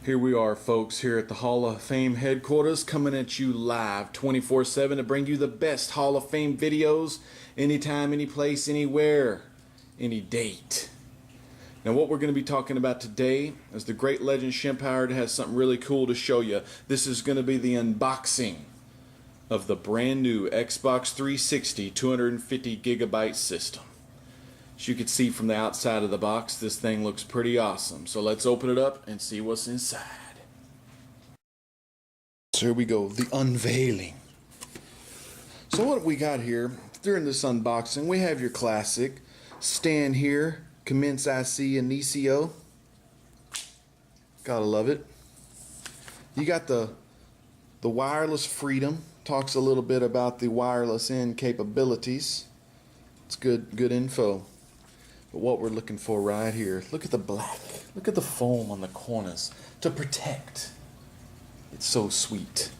Here we are, folks, here at the Hall of Fame headquarters, coming at you live 24/7 to bring you the best Hall of Fame videos anytime, any place, anywhere, any date. Now, what we're going to be talking about today is the great Legend Shemp Howard has something really cool to show you. This is going to be the unboxing of the brand new Xbox 360 250 gigabyte system. As you can see from the outside of the box, this thing looks pretty awesome. So let's open it up and see what's inside. So here we go, the unveiling. So what we got here during this unboxing, we have your classic stand here, commence IC and NCO. Gotta love it. You got the wireless freedom. Talks a little bit about the wireless in capabilities. It's good info. But what we're looking for right here, look at the black, look at the foam on the corners to protect. It's so sweet.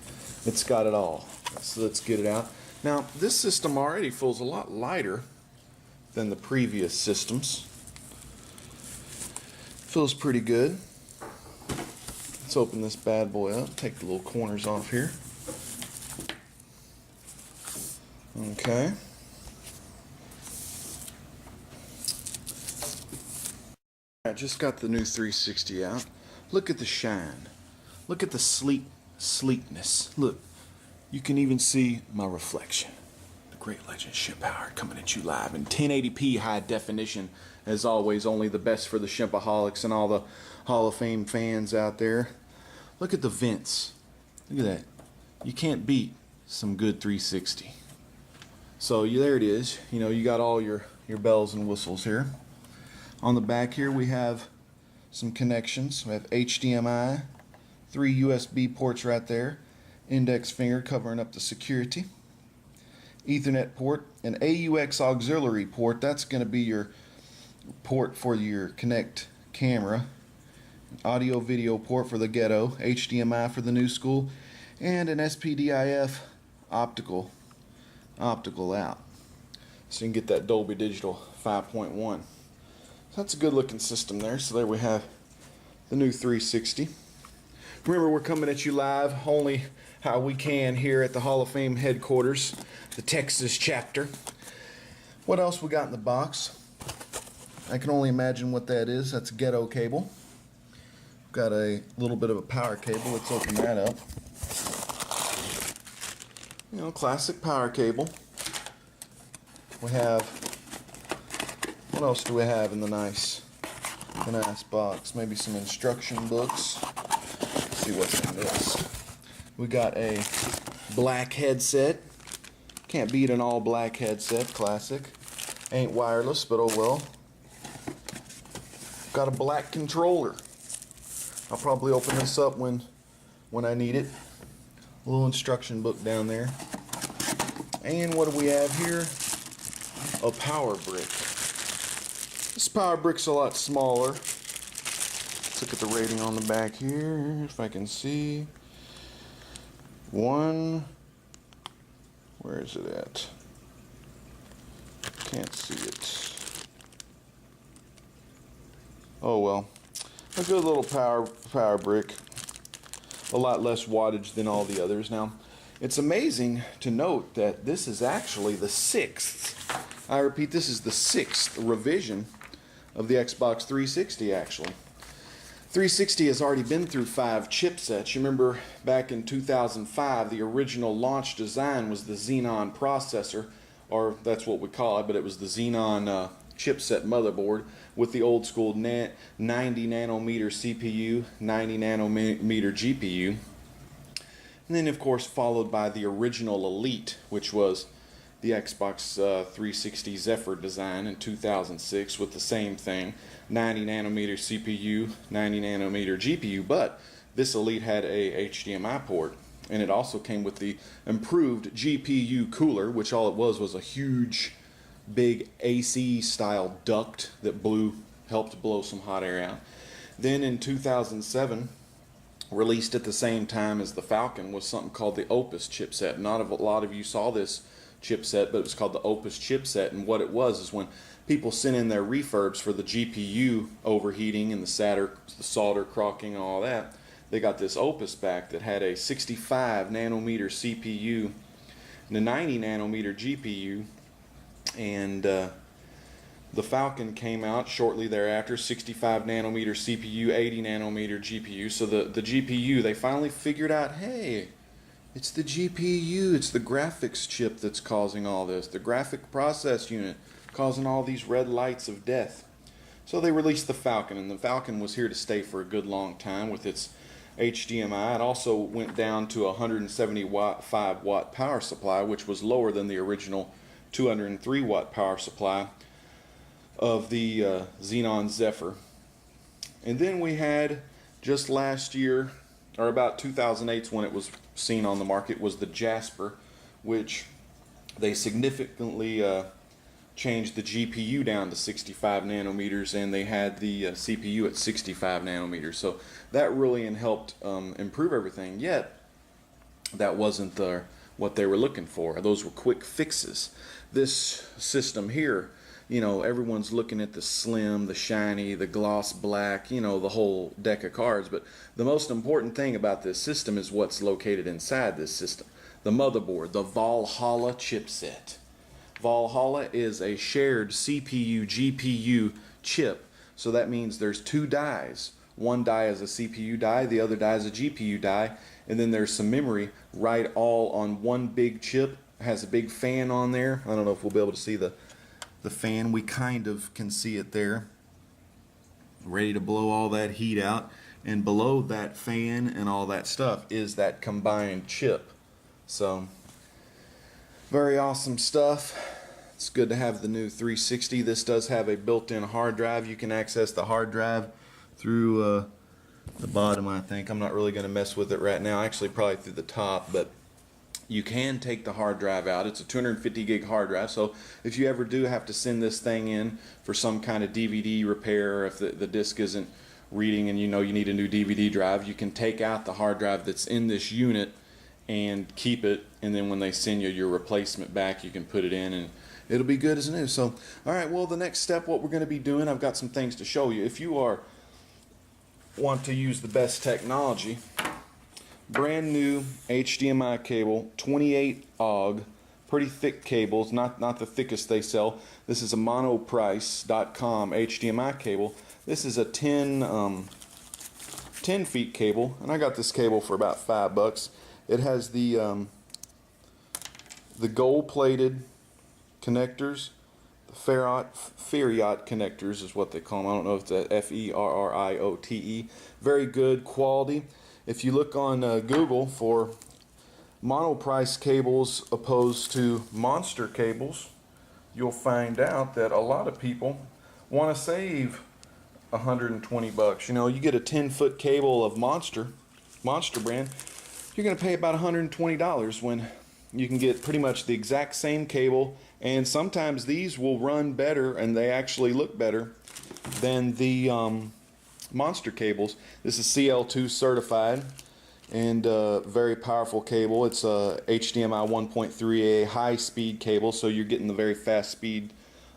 It's got it all. So let's get it out. Now, this system already feels a lot lighter than the previous systems. Feels pretty good. Let's open this bad boy up, take the little corners off here. Okay. I just got the new 360 out. Look at the shine. Look at the sleekness. Look, you can even see my reflection. The great Legend Shemp Howard coming at you live in 1080p high definition. As always, only the best for the Shempaholics and all the Hall of Fame fans out there. Look at the vents. Look at that. You can't beat some good 360. So there it is. You know, you got all your bells and whistles here. On the back here we have some connections. We have HDMI, 3 USB ports right there, index finger covering up the security, Ethernet port, an AUX auxiliary port. That's going to be your port for your Connect camera, audio video port for the ghetto, HDMI for the new school, and an SPDIF optical out. So you can get that Dolby Digital 5.1. So that's a good looking system there. So there we have the new 360. Remember, we're coming at you live only how we can here at the Hall of Fame headquarters, the Texas chapter. What else we got in the box? I can only imagine what that is. That's a ghetto cable. Got a little bit of a power cable. Let's open that up. You know, classic power cable. We have, what else do we have in the nice box? Maybe some instruction books. Let's see what's in this. We got a black headset. Can't beat an all black headset, classic. Ain't wireless, but oh well. Got a black controller. I'll probably open this up when I need it. A little instruction book down there. And what do we have here? A power brick. This power brick's a lot smaller. Let's look at the rating on the back here, if I can see. Where is it at? Can't see it. Oh well. A good little power brick. A lot less wattage than all the others. Now, it's amazing to note that this is actually the 6th. I repeat, this is the 6th revision of the Xbox 360 actually. 360 has already been through 5 chipsets. You remember back in 2005, the original launch design was the Xenon processor, or that's what we call it, but it was the Xenon chipset motherboard with the old school 90 nanometer CPU, 90 nanometer GPU. And then of course followed by the original Elite, which was the Xbox 360 Zephyr design in 2006 with the same thing, 90 nanometer CPU, 90 nanometer GPU, but this Elite had a HDMI port, and it also came with the improved GPU cooler, which all it was a huge big AC style duct that helped blow some hot air out. Then in 2007, released at the same time as the Falcon, was something called the Opus chipset. Not a lot of you saw this chipset, but it was called the Opus chipset, and what it was is when people sent in their refurbs for the GPU overheating and the solder crocking and all that, they got this Opus back that had a 65 nanometer CPU and a 90 nanometer GPU, and the Falcon came out shortly thereafter, 65 nanometer CPU, 80 nanometer GPU. So the GPU, they finally figured out, hey, it's the GPU, it's the graphics chip that's causing all this, the graphic process unit causing all these red lights of death. So they released the Falcon, and the Falcon was here to stay for a good long time with its HDMI. It also went down to a 175 watt power supply, which was lower than the original 203 watt power supply of the Xenon Zephyr. And then we had, just last year, or about 2008 when it was seen on the market, was the Jasper, which they significantly changed the GPU down to 65 nanometers, and they had the CPU at 65 nanometers. So that really helped improve everything. Yet that wasn't what they were looking for. Those were quick fixes. This system here, you know, everyone's looking at the slim, the shiny, the gloss black, you know, the whole deck of cards. But the most important thing about this system is what's located inside this system. The motherboard, the Valhalla chipset. Valhalla is a shared CPU, GPU chip. So that means there's two dies. One die is a CPU die, the other die is a GPU die, and then there's some memory right all on one big chip. It has a big fan on there. I don't know if we'll be able to see the fan. We kind of can see it there, ready to blow all that heat out. And below that fan and all that stuff is that combined chip. So very awesome stuff. It's good to have the new 360. This does have a built-in hard drive. You can access the hard drive through the bottom, I think. I'm not really going to mess with it right now, actually probably through the top, but you can take the hard drive out. It's a 250 gig hard drive, so if you ever do have to send this thing in for some kind of DVD repair, if the disc isn't reading and you know you need a new DVD drive, you can take out the hard drive that's in this unit and keep it, and then when they send you your replacement back, you can put it in and it'll be good as new. So, alright, well, the next step, what we're going to be doing, I've got some things to show you. If you want to use the best technology, brand new HDMI cable, 28 AUG, pretty thick cables, not the thickest they sell. This is a monoprice.com HDMI cable. This is a 10 feet cable, and I got this cable for about $5. It has the gold-plated connectors, the Ferriot connectors is what they call them. I don't know if it's F-E-R-R-I-O-T-E. Very good quality. If you look on Google for monoprice cables opposed to monster cables, you'll find out that a lot of people want to save $120. You know, you get a 10-foot cable of Monster brand, you're going to pay about $120 when you can get pretty much the exact same cable, and sometimes these will run better and they actually look better than the Monster cables. This is CL2 certified and very powerful cable. It's a HDMI 1.3A high-speed cable, so you're getting the very fast speed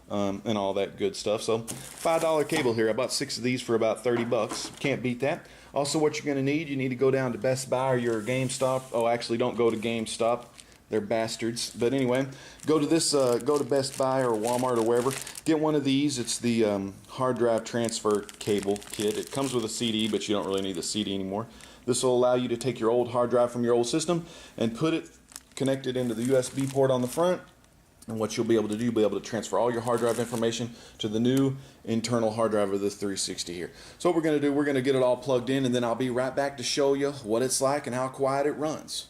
and all that good stuff. So $5 cable here. I bought 6 of these for about $30. Can't beat that. Also, what you're going to need, you need to go down to Best Buy or your GameStop. Oh, actually, don't go to GameStop. They're bastards. But anyway, go to Best Buy or Walmart or wherever. Get one of these. It's the hard drive transfer cable kit. It comes with a CD, but you don't really need the CD anymore. This will allow you to take your old hard drive from your old system and connect it into the USB port on the front. And what you'll be able to do, you'll be able to transfer all your hard drive information to the new internal hard drive of the 360 here. So what we're going to do, we're going to get it all plugged in, and then I'll be right back to show you what it's like and how quiet it runs.